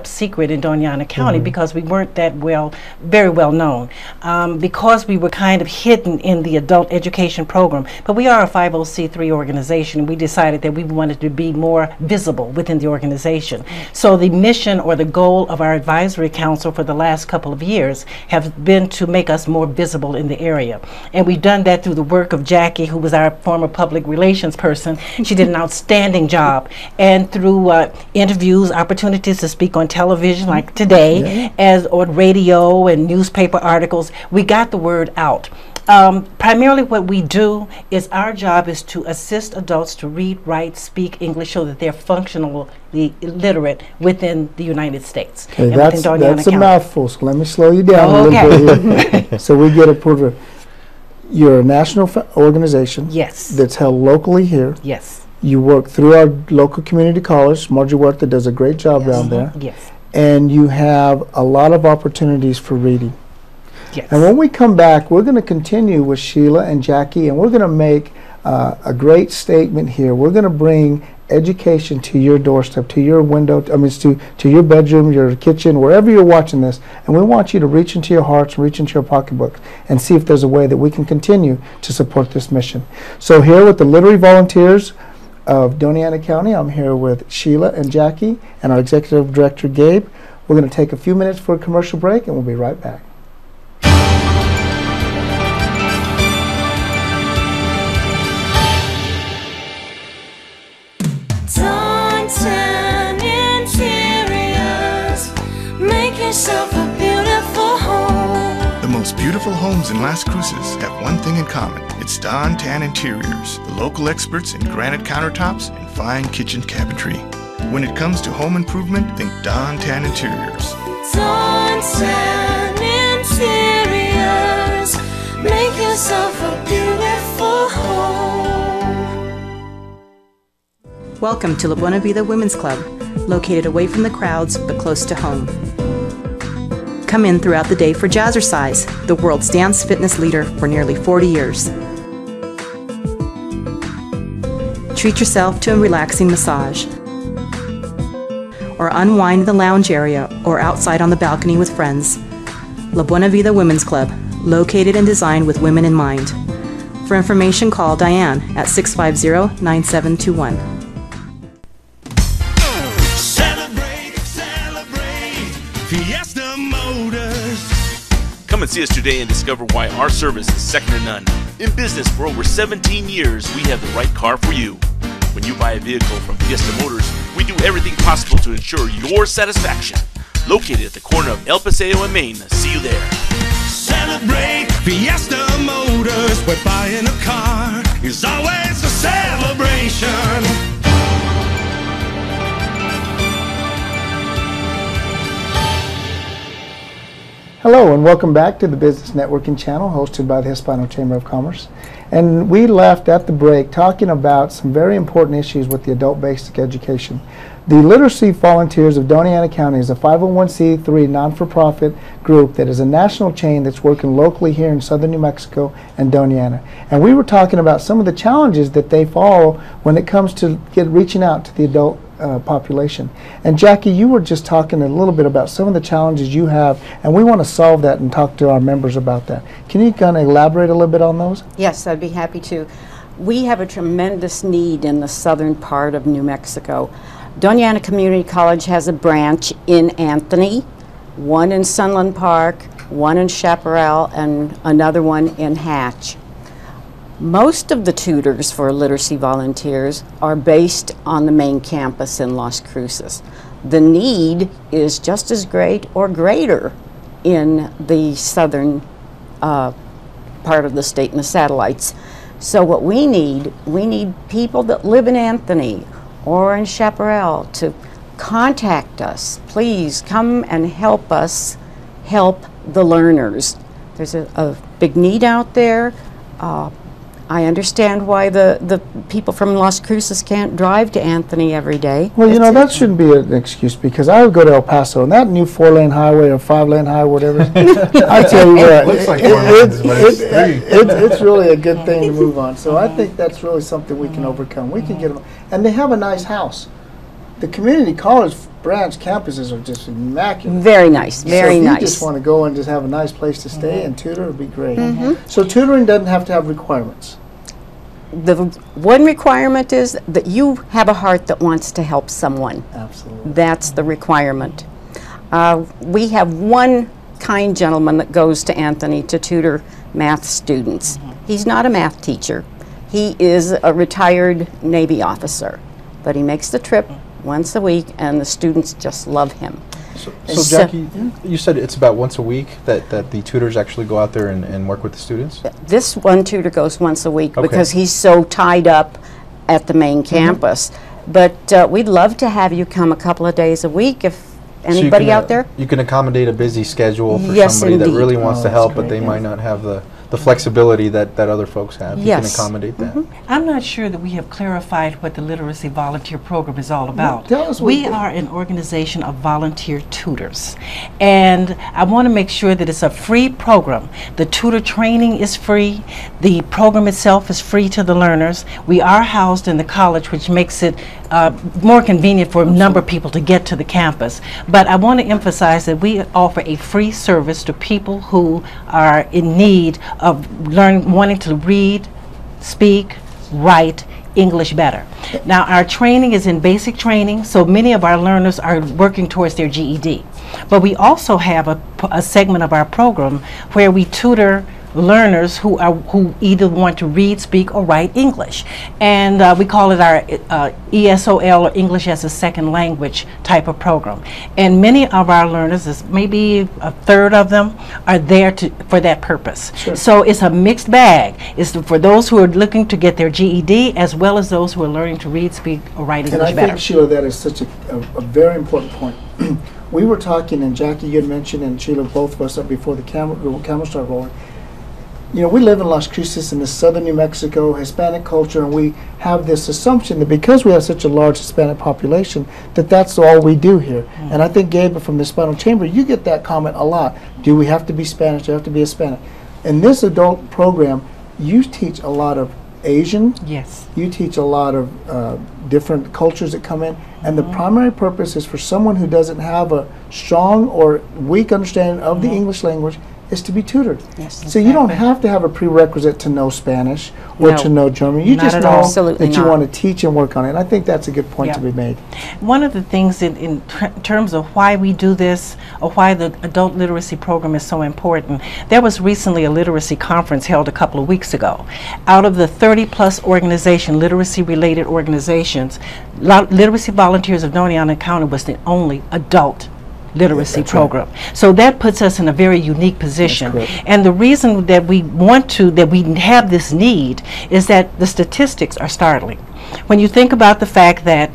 secret in Dona County because we weren't that very well known, because we were kind of hidden in the adult education program. But we are a 50c3 organization, and we decided that we wanted to be more visible within the organization. So the mission or the goal of our advisory council for the last couple of years have been to make us more visible in the area. And we've done that through the work of Jackie, who was our former public relations person. She did an outstanding job. And through interviews, opportunities to speak on television like today, or radio and newspaper articles, we got the word out. Primarily what we do is our job is to assist adults to read, write, speak English so that they're functionally literate within the United States. Okay, that's a mouthful, so let me slow you down a little bit here. So we get a portrait. You're a national organization that's held locally here. Yes. You work through our local community college. Margie Huerta does a great job down there. Yes. And you have a lot of opportunities for reading. Yes. And when we come back, we're going to continue with Sheila and Jackie, and we're going to make a great statement here. We're going to bring education to your doorstep, to your window, to your bedroom, your kitchen, wherever you're watching this. And we want you to reach into your hearts, reach into your pocketbooks, and see if there's a way that we can continue to support this mission. So here with the Literary Volunteers of Dona County, I'm here with Sheila and Jackie and our Executive Director, Gabe. We're going to take a few minutes for a commercial break, and we'll be right back. Yourself a beautiful home. The most beautiful homes in Las Cruces have one thing in common. It's Don Tan Interiors, the local experts in granite countertops and fine kitchen cabinetry. When it comes to home improvement, think Don Tan Interiors. Don Tan Interiors. Make yourself a beautiful home. Welcome to La Buena Vida Women's Club, located away from the crowds but close to home. Come in throughout the day for Jazzercise, the world's dance fitness leader for nearly 40 years. Treat yourself to a relaxing massage, or unwind in the lounge area or outside on the balcony with friends. La Buena Vida Women's Club, located and designed with women in mind. For information, call Diane at 650-9721. Fiesta Motors. Come and see us today and discover why our service is second to none. In business for over 17 years, we have the right car for you. When you buy a vehicle from Fiesta Motors, we do everything possible to ensure your satisfaction. Located at the corner of El Paseo and Main. See you there. Celebrate Fiesta Motors, where buying a car is always a celebration. Hello and welcome back to the Business Networking channel hosted by the Hispano Chamber of Commerce. And we left at the break talking about some very important issues with the adult basic education. The Literacy Volunteers of Dona County is a 501c3 non-for-profit group that is a national chain that's working locally here in southern New Mexico and Dona. And we were talking about some of the challenges that they follow when it comes to reaching out to the adult population. And Jackie, you were just talking a little bit about some of the challenges you have, and we want to solve that and talk to our members about that. Can you kind of elaborate a little bit on those? Yes, I'd be happy to. We have a tremendous need in the southern part of New Mexico. Dona Community College has a branch in Anthony, one in Sunland Park, one in Chaparral, and another one in Hatch. Most of the tutors for literacy volunteers are based on the main campus in Las Cruces. The need is just as great or greater in the southern part of the state and the satellites. So what we need people that live in Anthony or in Chaparral to contact us. Please come and help us help the learners. There's a big need out there. I understand why the people from Las Cruces can't drive to Anthony every day. Well, you know, that shouldn't be an excuse, because I would go to El Paso, and that new 4-lane highway or 5-lane highway, whatever, I tell you what, it's really a good thing to move on. So I think that's really something we can overcome. We can get them, and they have a nice house. the community college branch campuses are just immaculate. Very nice, very so if nice. you just want to go and just have a nice place to stay and tutor, it would be great. So tutoring doesn't have to have requirements. The one requirement is that you have a heart that wants to help someone. Absolutely. That's the requirement. We have one kind gentleman that goes to Anthony to tutor math students. He's not a math teacher. He is a retired Navy officer, but he makes the trip once a week, and the students just love him. So Jackie, you said it's about once a week that the tutors actually go out there and work with the students? This one tutor goes once a week because he's so tied up at the main campus. But we'd love to have you come a couple of days a week if anybody out there. You can accommodate a busy schedule for Yes, somebody that indeed. really wants to that's help, but great, they yeah. might not have the flexibility that other folks have. You can Yes. accommodate that. I'm not sure that we have clarified what the Literacy Volunteer Program is all about. tell us what We it is. are an organization of volunteer tutors, and I want to make sure that it's a free program. The tutor training is free. The program itself is free to the learners. We are housed in the college, which makes it more convenient for a number of people to get to the campus. But I want to emphasize that we offer a free service to people who are in need of wanting to read, speak, write English better. Now, our training is in basic training, so many of our learners are working towards their GED. But we also have a segment of our program where we tutor learners who either want to read, speak, or write English, and we call it our ESOL, or English as a Second Language type of program. And many of our learners, maybe a third of them, are there for that purpose. So it's a mixed bag. It's for those who are looking to get their GED, as well as those who are learning to read, speak, or write English And I better. think, Sheila, that is such a very important point. We were talking, and Jackie, you had mentioned, and Sheila, both of us up before the camera started rolling. You know, we live in Las Cruces in the southern New Mexico, Hispanic culture, and we have this assumption that because we have such a large Hispanic population, that that's all we do here. And I think, Gabe, from the Hispano Chamber, you get that comment a lot. Do we have to be Spanish? Do we have to be Hispanic? In this adult program, you teach a lot of Asian. Yes. You teach a lot of different cultures that come in, and the primary purpose is for someone who doesn't have a strong or weak understanding of the English language is to be tutored. Yes. So you don't have to have a prerequisite to know Spanish or No. to know German. You Not just at know all. Absolutely that you not. want to teach and work on it. And I think that's a good point to Yeah. be made. One of the things in terms of why we do this, or why the adult literacy program is so important, there was recently a literacy conference held a couple of weeks ago. Out of the 30-plus literacy-related organizations, Literacy Volunteers of Dona County was the only adult literacy program. So that puts us in a very unique position. correct. And the reason that we have this need is that the statistics are startling. When you think about the fact that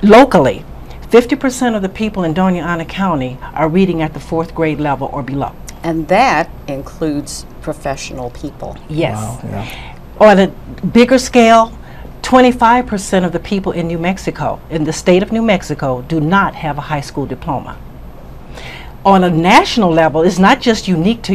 locally, 50% of the people in Dona County are reading at the 4th grade level or below. And that includes professional people. Yes. Wow, yeah. On a bigger scale, 25% of the people in New Mexico, in the state of New Mexico, do not have a high school diploma. On a national level, it's not just unique to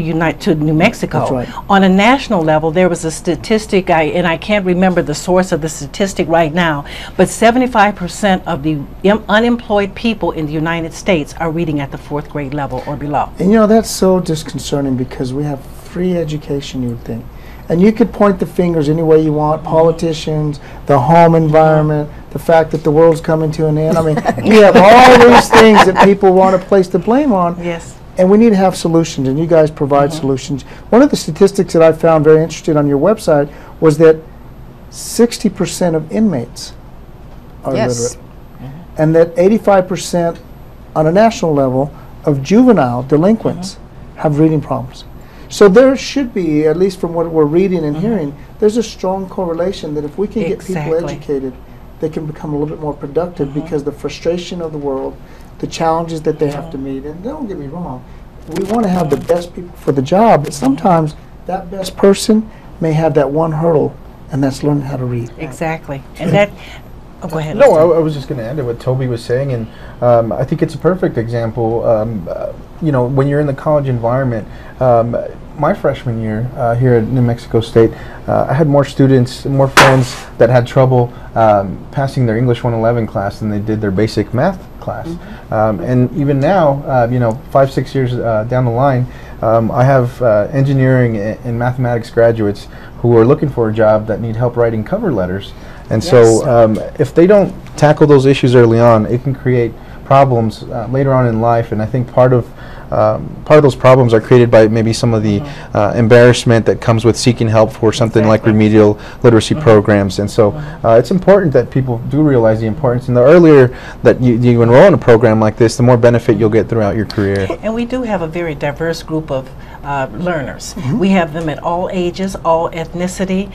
New Mexico. That's right. On a national level, there was a statistic, and I can't remember the source of the statistic right now, but 75% of the unemployed people in the United States are reading at the 4th grade level or below. And you know, that's so disconcerting because we have free education, you would think. And you could point the fingers any way you want, politicians, the home environment, the fact that the world's coming to an end. I mean, we have all these things that people want to place the blame on. Yes. And we need to have solutions, and you guys provide solutions. One of the statistics that I found very interesting on your website was that 60% of inmates are Yes. illiterate, and that 85% on a national level of juvenile delinquents have reading problems. So there should be, at least from what we're reading and hearing, there's a strong correlation that if we can get people Exactly. educated, they can become a little bit more productive because the frustration of the world, the challenges that they have to meet, and don't get me wrong, we want to have the best people for the job, but sometimes that best person may have that one hurdle, and that's learning how to read. Exactly. And that, oh, go ahead. No, I was just going to add to what Toby was saying, and I think it's a perfect example. You know, when you're in the college environment, my freshman year here at New Mexico State, I had more students, more friends that had trouble passing their English 111 class than they did their basic math class. And even now, you know, 5-6 years down the line, I have engineering and mathematics graduates who are looking for a job that need help writing cover letters. And so if they don't tackle those issues early on, it can create problems later on in life. And I think part of those problems are created by maybe some of the embarrassment that comes with seeking help for something like remedial literacy programs. And so it's important that people do realize the importance. And the earlier that you enroll in a program like this, the more benefit you'll get throughout your career. And we do have a very diverse group of learners. We have them at all ages, all ethnicity,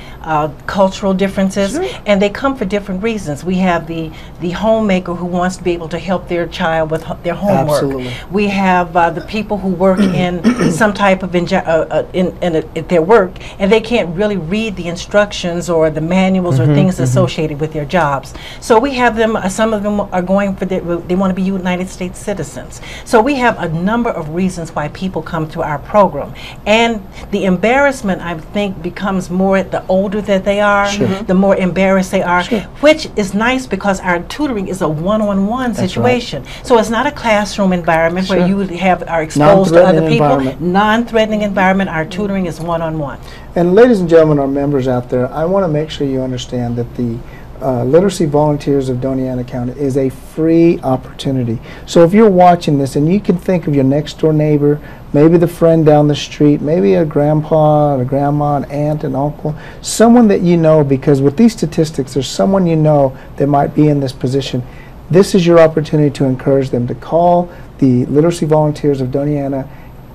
cultural differences, and they come for different reasons. We have the homemaker who wants to be able to help their child with their homework. Absolutely. We have the people who work in some type of at their work, and they can't really read the instructions or the manuals or things associated with their jobs. So we have them. Some of them are going for they want to be United States citizens. So we have a number of reasons why people come to our program. And the embarrassment, I think, becomes more the older that they are, the more embarrassed they are, which is nice because our tutoring is a one-on-one situation. So it's not a classroom environment where you are exposed to other people. Non-threatening environment. Our tutoring is one-on-one. And ladies and gentlemen, our members out there, I want to make sure you understand that the Literacy Volunteers of Dona County is a free opportunity. So if you're watching this and you can think of your next door neighbor, maybe the friend down the street, maybe a grandpa, a grandma, an aunt, an uncle, someone that you know, because with these statistics, there's someone you know that might be in this position. This is your opportunity to encourage them to call the Literacy Volunteers of Dona,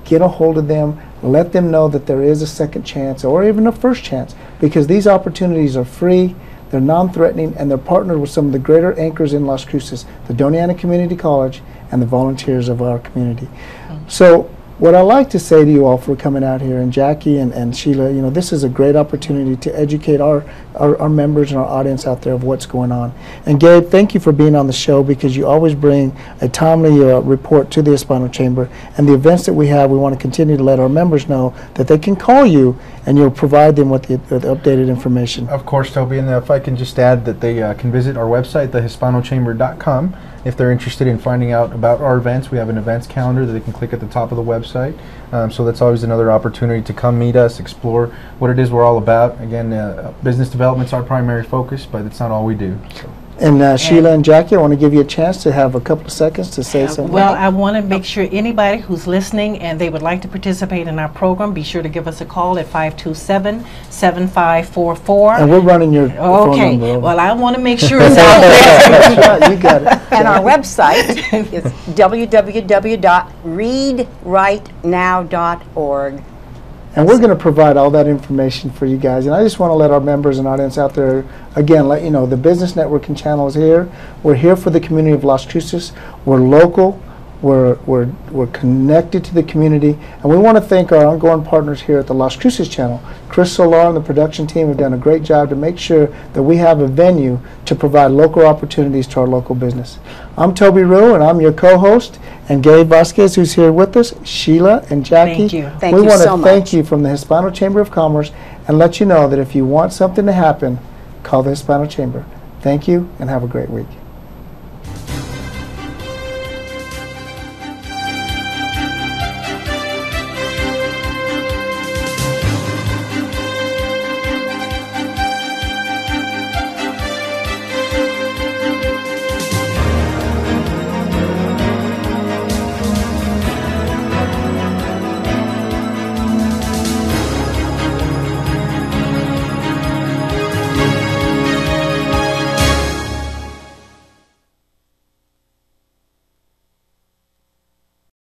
get a hold of them, let them know that there is a second chance or even a first chance, because these opportunities are free. They're non-threatening, and they're partnered with some of the greater anchors in Las Cruces, the Dona Community College, and the volunteers of our community. So what I like to say to you all for coming out here, and Jackie and Sheila, you know, this is a great opportunity to educate our members and our audience out there of what's going on. And Gabe, thank you for being on the show, because you always bring a timely report to the Hispano Chamber. And the events that we have, we want to continue to let our members know that they can call you and you'll provide them with the updated information. Of course, Toby, and if I can just add that they can visit our website, thehispanochamber.com. If they're interested in finding out about our events, we have an events calendar that they can click at the top of the website. So that's always another opportunity to come meet us, explore what it is we're all about. Again, business development's our primary focus, but it's not all we do. So. And Sheila and Jackie, I want to give you a chance to have a couple of seconds to say something. Well, I want to make sure anybody who's listening and they would like to participate in our program, be sure to give us a call at 527-7544. And we're running your phone number over. Well, I want to make sure it's out there. You got it. And our website is www.readwritenow.org. And we're going to provide all that information for you guys. And I just want to let our members and audience out there, again, let you know, the Business Networking channel is here. We're here for the community of Las Cruces. We're local. We're connected to the community. And we want to thank our ongoing partners here at the Las Cruces channel. Chris Solar and the production team have done a great job to make sure that we have a venue to provide local opportunities to our local business. I'm Toby Rue, and I'm your co-host, and Gabe Vasquez, who's here with us, Sheila and Jackie. Thank you. Thank you so much. We want to thank you from the Hispano Chamber of Commerce and let you know that if you want something to happen, call the Hispano Chamber. Thank you, and have a great week.